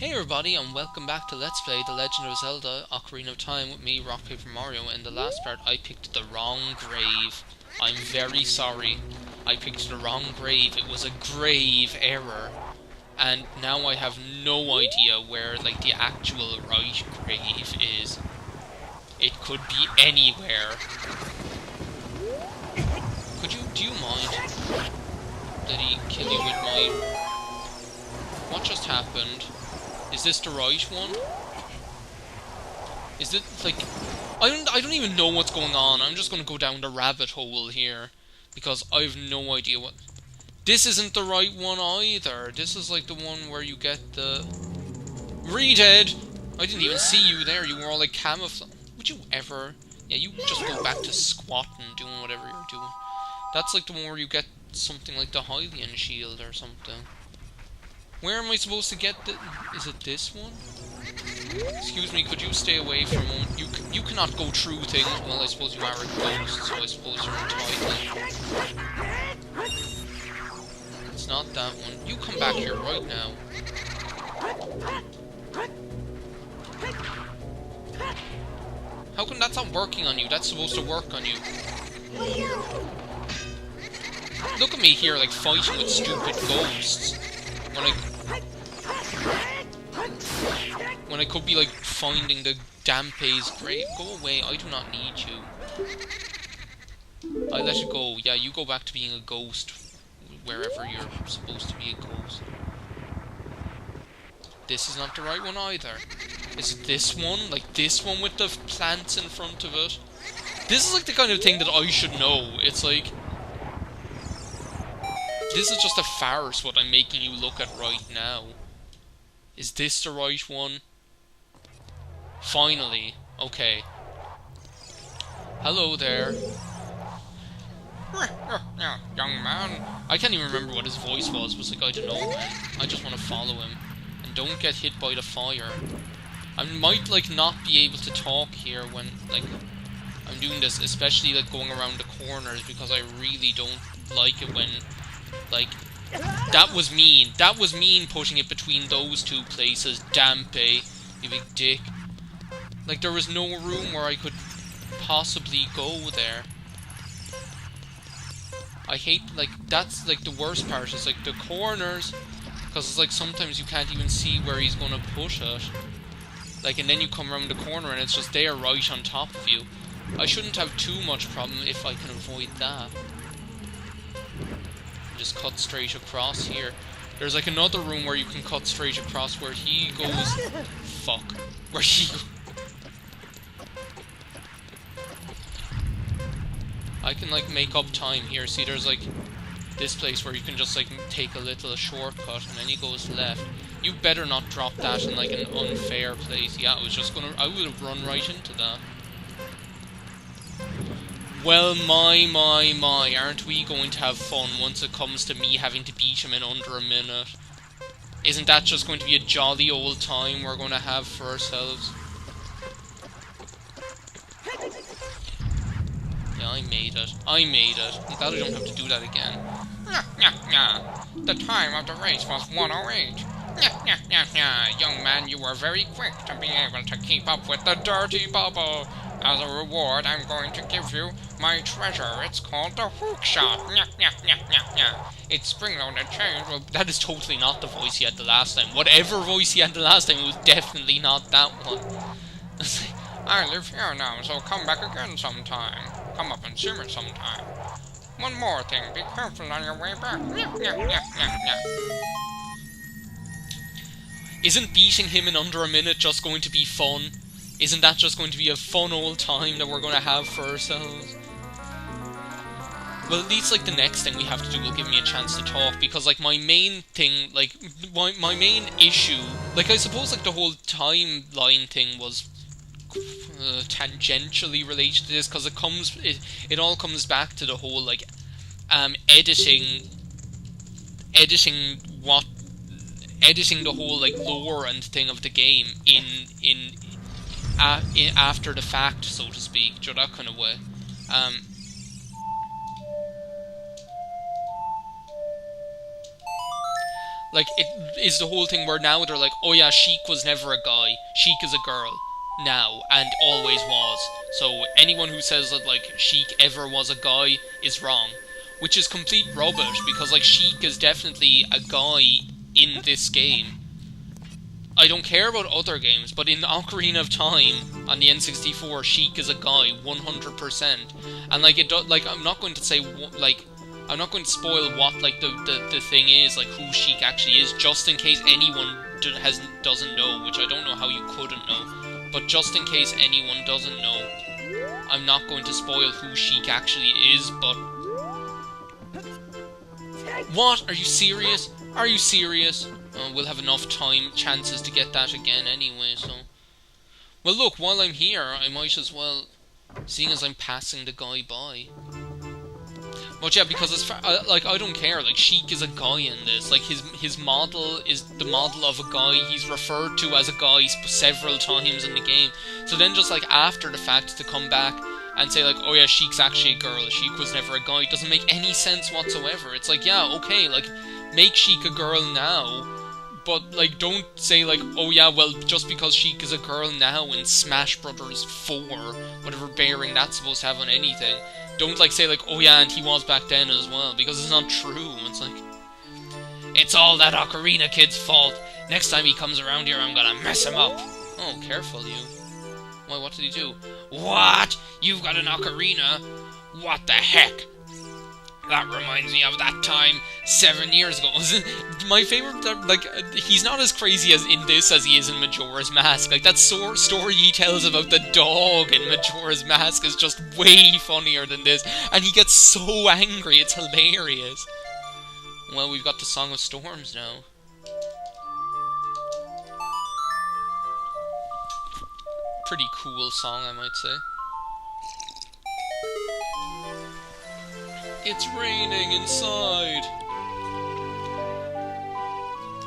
Hey everybody, and welcome back to Let's Play The Legend of Zelda Ocarina of Time with me, Rock Paper Mario. In the last part, I picked the wrong grave. I'm very sorry. I picked the wrong grave. It was a grave error. And now I have no idea where, like, the actual right grave is. It could be anywhere. Do you mind? Did he kill you with my... What just happened? Is this the right one? Is it, like... I don't even know what's going on. I'm just gonna go down the rabbit hole here. Because I have no idea what... This isn't the right one either. This is like the one where you get the... Redhead! I didn't even see you there. You were all like camouflage. Would you ever... Yeah, you just go back to squatting, doing whatever you're doing. That's like the one where you get something like the Hylian shield or something. Where am I supposed to get the... Is it this one? Excuse me, could you stay away for a moment? You cannot go through things. Well, I suppose you are a ghost, so I suppose you're entitled. It's not that one. You come back here right now. How come that's not working on you? That's supposed to work on you. Look at me here, like, fighting with stupid ghosts. When I could be, like, finding the Dampe's grave. Go away, I do not need you. I let you go. Yeah, you go back to being a ghost. Wherever you're supposed to be a ghost. This is not the right one either. Is it this one? Like, this one with the plants in front of it? This is, like, the kind of thing that I should know. It's like... This is just a farce, what I'm making you look at right now. Is this the right one? Finally. Okay. Hello there. Young man. I can't even remember what his voice was. It was like, I don't know. I just want to follow him. And don't get hit by the fire. I might, like, not be able to talk here when, like, I'm doing this. Especially, like, going around the corners. Because I really don't like it when... Like, that was mean. That was mean putting it between those two places. Dampe, you big dick. Like, there was no room where I could possibly go there. I hate, like, that's, like, the worst part. Is, like, the corners. Because it's, like, sometimes you can't even see where he's gonna put it. Like, and then you come around the corner and it's just there right on top of you. I shouldn't have too much problem if I can avoid that. Just cut straight across here. There's like another room where you can cut straight across where he goes. Fuck. Where he goes. I can like make up time here. See, there's like this place where you can just like take a little shortcut and then he goes left. You better not drop that in like an unfair place. Yeah, I would have run right into that. Well, my, aren't we going to have fun once it comes to me having to beat him in under a minute? Isn't that just going to be a jolly old time we're going to have for ourselves? Yeah, I made it. I'm glad I don't have to do that again. The time of the race was 1:08. Young man, you were very quick to be able to keep up with the dirty bubble. As a reward, I'm going to give you my treasure. It's called the hook shot. It's spring-loaded chains. Well, that is totally not the voice he had the last time. Whatever voice he had the last time, it was definitely not that one. I live here now, so come back again sometime. Come up and see me sometime. One more thing, be careful on your way back. Isn't beating him in under a minute just going to be fun? Isn't that just going to be a fun old time that we're going to have for ourselves? Well, at least, like, the next thing we have to do will give me a chance to talk, because, like, my main thing, like, my main issue, like, I suppose, like, the whole timeline thing was tangentially related to this, because it all comes back to the whole, like, editing the whole, like, lore and thing of the game in after the fact, so to speak, that kind of way. Like, it is the whole thing where now they're like, oh yeah, Sheik was never a guy. Sheik is a girl. Now, and always was. So, anyone who says that, like, Sheik ever was a guy is wrong. Which is complete rubbish, because, like, Sheik is definitely a guy in this game. I don't care about other games, but in Ocarina of Time on the N64, Sheik is a guy, 100%. And like I'm not going to say I'm not going to spoil what like the thing is, like who Sheik actually is, just in case anyone doesn't know, which I don't know how you couldn't know. But just in case anyone doesn't know, I'm not going to spoil who Sheik actually is. But what? Are you serious? Are you serious? We'll have enough chances to get that again anyway, so... Well, look, while I'm here, I might as well... Seeing as I'm passing the guy by. But yeah, because as far... I don't care, like, Sheik is a guy in this. Like, his model is the model of a guy. He's referred to as a guy several times in the game. So then just, like, after the fact, to come back and say, like, oh yeah, Sheik's actually a girl. Sheik was never a guy. It doesn't make any sense whatsoever. It's like, yeah, okay, like, make Sheik a girl now. But, like, don't say, like, oh yeah, well, just because Sheik is a girl now in Smash Brothers 4, whatever bearing that's supposed to have on anything, don't, like, say, like, oh yeah, and he was back then as well, because it's not true. It's like, it's all that Ocarina kid's fault. Next time he comes around here, I'm gonna mess him up. Oh, careful, you. Why, what did he do? What? You've got an Ocarina? What the heck? That reminds me of that time 7 years ago. My favorite, like, he's not as crazy as in this as he is in Majora's Mask. Like, that story he tells about the dog in Majora's Mask is just way funnier than this. And he gets so angry, it's hilarious. Well, we've got the Song of Storms now. Pretty cool song, I might say. It's raining inside!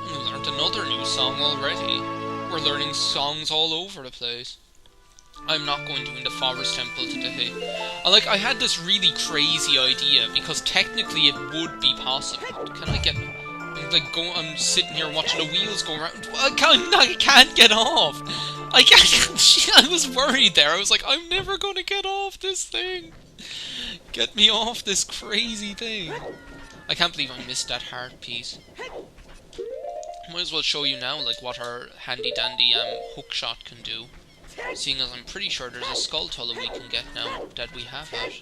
We learned another new song already. We're learning songs all over the place. I'm not going to the Forest Temple today. I had this really crazy idea, because technically it would be possible. Can I get... I'm sitting here watching the wheels go around. I can't get off! I can't... I was worried there. I was like, I'm never gonna get off this thing! Get me off this crazy thing! I can't believe I missed that heart piece. Might as well show you now, like, what our handy-dandy hookshot can do. Seeing as I'm pretty sure there's a skull tullet we can get now that we have it.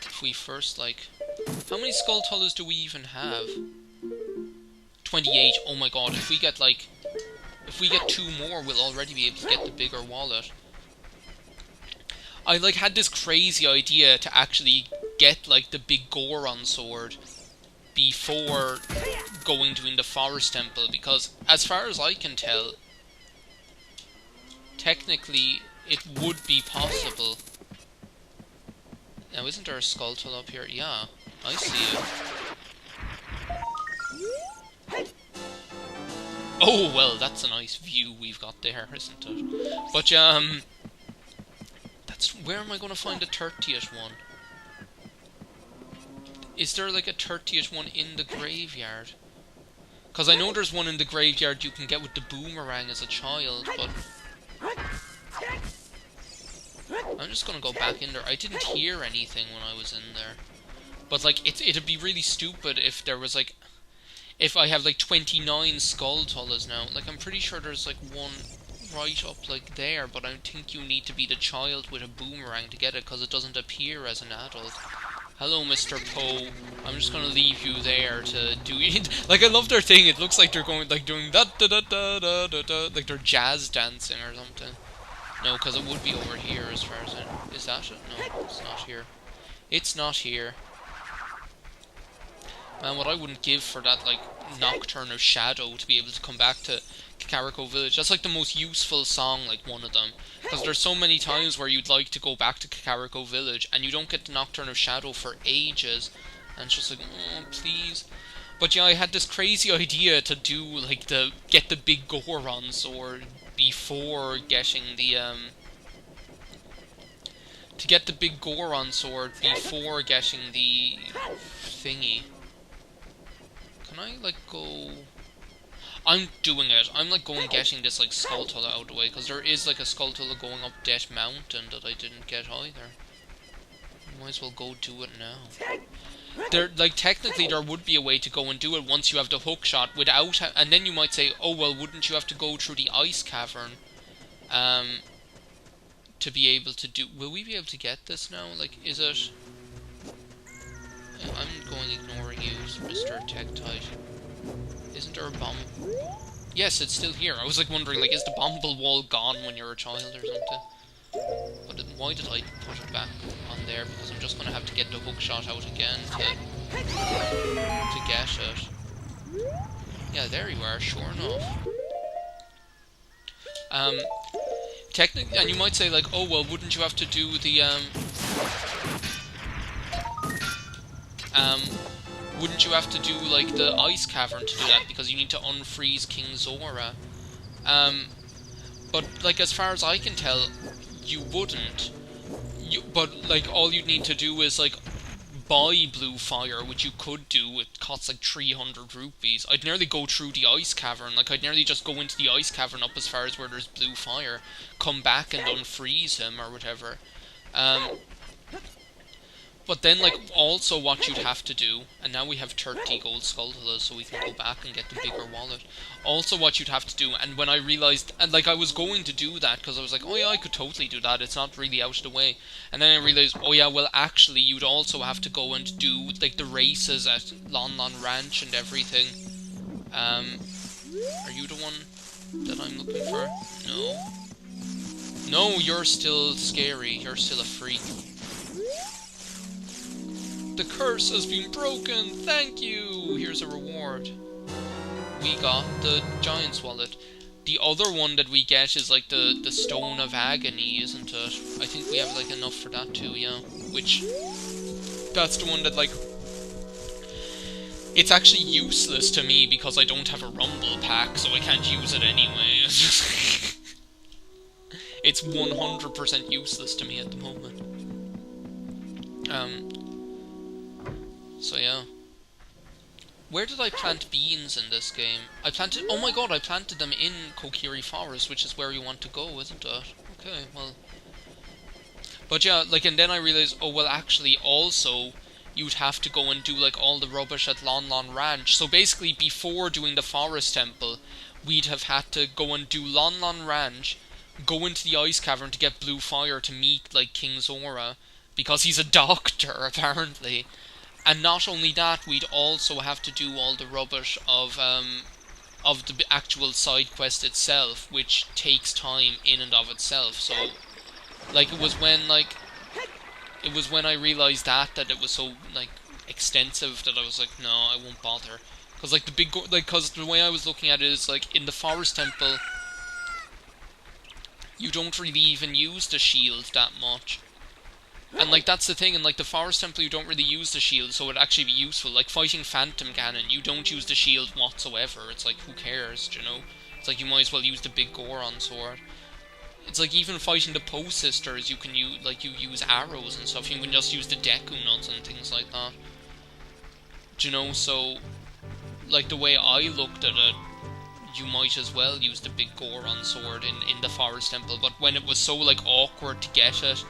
If we first, like... How many skull tullets do we even have? 28. Oh my god, if we get, like... If we get 2 more, we'll already be able to get the bigger wallet. I, like, had this crazy idea to actually get, like, the big Goron sword before going to the Forest Temple, because, as far as I can tell, technically, it would be possible. Now, isn't there a skull tull up here? Yeah, I see it. Oh, well, that's a nice view we've got there, isn't it? But, where am I going to find the 30th one? Is there, like, a 30th one in the graveyard? Because I know there's one in the graveyard you can get with the boomerang as a child, but... I'm just going to go back in there. I didn't hear anything when I was in there. But, like, it'd be really stupid if there was, like... If I have, like, 29 skull tullets now. Like, I'm pretty sure there's, like, one... right up like there, but I think you need to be the child with a boomerang to get it, because it doesn't appear as an adult. Hello, Mr. Poe. I'm just gonna leave you there to do it. Like, I love their thing. It looks like they're going, like, doing da da da da da da da, like they're jazz dancing or something. No, because it would be over here as far as I... Is that it? No, it's not here. It's not here. Man, what I wouldn't give for that, like, Nocturne of Shadow to be able to come back to Kakariko Village. That's, like, the most useful song, like, one of them. Because there's so many times where you'd like to go back to Kakariko Village, and you don't get the Nocturne of Shadow for ages. And it's just like, oh, please. But yeah, I had this crazy idea to do, like, get the big Goron sword before getting the, to get the big Goron sword before getting the thingy. Can I, like, go... I'm doing it. I'm like going getting this like Skulltula out of the way, because there is like a Skulltula going up Death Mountain that I didn't get either. Might as well go do it now. There, like, technically there would be a way to go and do it once you have the hook shot without, and then you might say, oh well, wouldn't you have to go through the ice cavern, to be able to do? Will we be able to get this now? Like, is it? I'm going ignoring you, Mr. Tektite. Isn't there a bomb? Yes, it's still here. I was like wondering, like, is the bombable wall gone when you're a child or something? But then why did I put it back on there? Because I'm just gonna have to get the hook shot out again to get it. Yeah, there you are, sure enough. Technically, and you might say like, oh well, wouldn't you have to do the wouldn't you have to do like the ice cavern to do that because you need to unfreeze King Zora? But like as far as I can tell, you wouldn't. But like all you'd need to do is like buy blue fire, which you could do. It costs like 300 rupees. I'd nearly go through the ice cavern. Like I'd nearly just go into the ice cavern up as far as where there's blue fire, come back and unfreeze him or whatever. But then, like, also what you'd have to do, and now we have 30 gold Skulltulas, so we can go back and get the bigger wallet. Also what you'd have to do, and when I realised, and like I was going to do that, because I was like, oh yeah, I could totally do that, it's not really out of the way. And then I realised, oh yeah, well actually you'd also have to go and do, like, the races at Lon Lon Ranch and everything. Are you the one that I'm looking for? No. No, you're still scary, you're still a freak. The curse has been broken! Thank you! Here's a reward. We got the Giant's Wallet. The other one that we get is like the Stone of Agony, isn't it? I think we have like enough for that too, yeah. Which, that's the one that like... It's actually useless to me because I don't have a Rumble pack, so I can't use it anyway. It's 100% useless to me at the moment. So yeah. Where did I plant beans in this game? I planted... Oh my god, I planted them in Kokiri Forest, which is where you want to go, isn't it? Okay, well... But yeah, like, and then I realized, oh well, actually, also, you'd have to go and do, like, all the rubbish at Lon Lon Ranch. So basically, before doing the Forest Temple, we'd have had to go and do Lon Lon Ranch, go into the Ice Cavern to get Blue Fire to meet, like, King Zora, because he's a doctor, apparently. And not only that, we'd also have to do all the rubbish of the actual side quest itself, which takes time in and of itself. So, like, it was when I realised that it was so, like, extensive that I was like, no, I won't bother. Because, like, because the way I was looking at it is, like, in the Forest Temple, you don't really even use the shield that much. And, like, that's the thing, in, like, the Forest Temple you don't really use the shield, so it'd actually be useful. Like, fighting Phantom Cannon, you don't use the shield whatsoever. It's like, who cares, you know? It's like, you might as well use the big Goron sword. It's like, even fighting the Poe Sisters, you can use, like, you use arrows and stuff. You can just use the Deku Nuts and things like that. Do you know, so, like, the way I looked at it, you might as well use the big Goron sword in the Forest Temple. But when it was so, like, awkward to get it,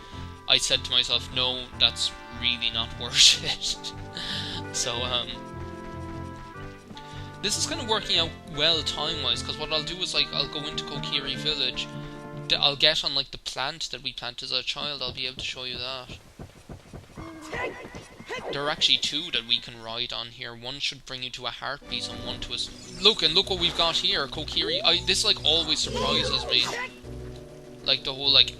I said to myself, no, that's really not worth it. So, this is kind of working out well time-wise, because what I'll do is, like, I'll go into Kokiri Village, I'll get on, like, the plant that we planted as a child, I'll be able to show you that. There are actually two that we can ride on here. One should bring you to a heartbeat and one to a... Look, and look what we've got here, Kokiri. This, like, always surprises me. Like, the whole, like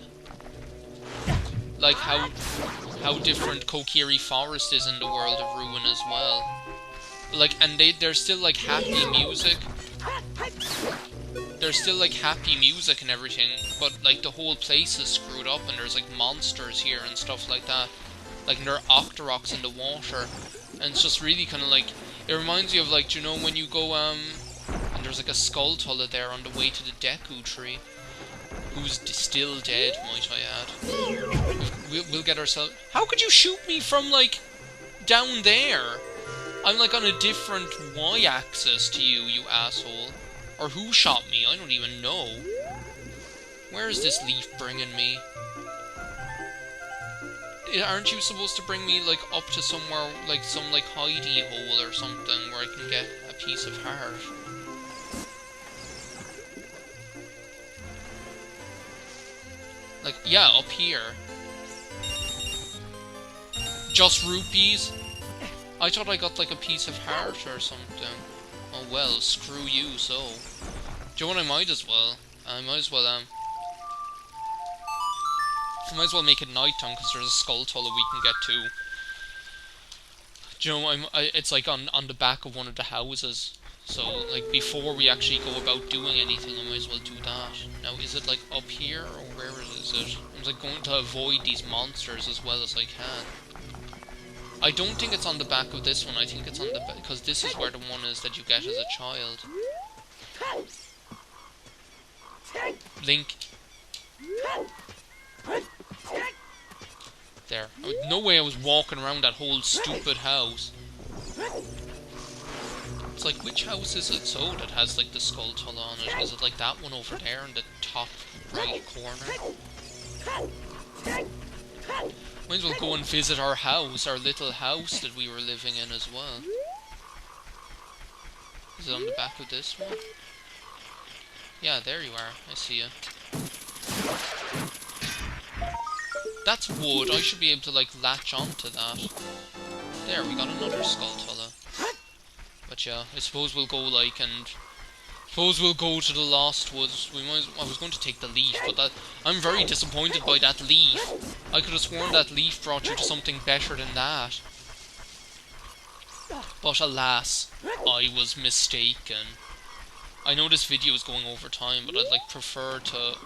how different Kokiri Forest is in the world of Ruin as well. Like, and there's still, like, happy music. There's still, like, happy music and everything, but, like, the whole place is screwed up and there's, like, monsters here and stuff like that. Like, and there are Octoroks in the water. And it's just really kind of, like, it reminds you of, like, do you know when you go, and there's, like, a Skulltula there on the way to the Deku tree. Who's still dead, might I add. We'll get ourselves... How could you shoot me from, like, down there? I'm, like, on a different Y-axis to you, you asshole. Or who shot me? I don't even know. Where is this leaf bringing me? Aren't you supposed to bring me, like, up to somewhere, like, some, like, hidey hole or something where I can get a piece of heart? Like, yeah, up here. Just rupees? I thought I got, like, a piece of heart or something. Oh, well, screw you, so. Do you know what, I might as well, I might as well make it nighttime, because there's a skull tunnel we can get to. Do you know, it's like on the back of one of the houses. So, like, before we actually go about doing anything, I might as well do that. Now, is it, like, up here, or where is it? I'm, like, going to avoid these monsters as well as I can. I don't think it's on the back of this one, I think it's on the back, because this is where the one is that you get as a child. Link. There. No way I was walking around that whole stupid house. It's like, which house is it so that has, like, the skull tunnel on it? Is it, like, that one over there in the top right corner? Might as well go and visit our house, our little house that we were living in as well. Is it on the back of this one? Yeah, there you are. I see you. That's wood. I should be able to, like, latch onto that. There, we got another skull tunnel. But yeah, I suppose we'll go, like, suppose we'll go to the Lost Woods. I was going to take the leaf, but I'm very disappointed by that leaf. I could have sworn that leaf brought you to something better than that. But alas, I was mistaken. I know this video is going over time, but I'd, like, prefer to...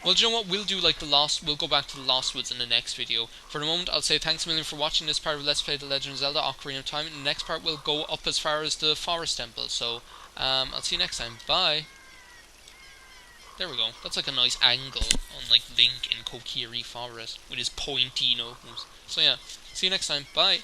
Well, do you know what? We'll do, like, we'll go back to the Lost Woods in the next video. For the moment, I'll say thanks a million for watching this part of Let's Play The Legend of Zelda Ocarina of Time. In the next part, we'll go up as far as the Forest Temple. So, I'll see you next time. Bye! There we go. That's, like, a nice angle on, like, Link in Kokiri Forest with his pointy nose. So, yeah. See you next time. Bye!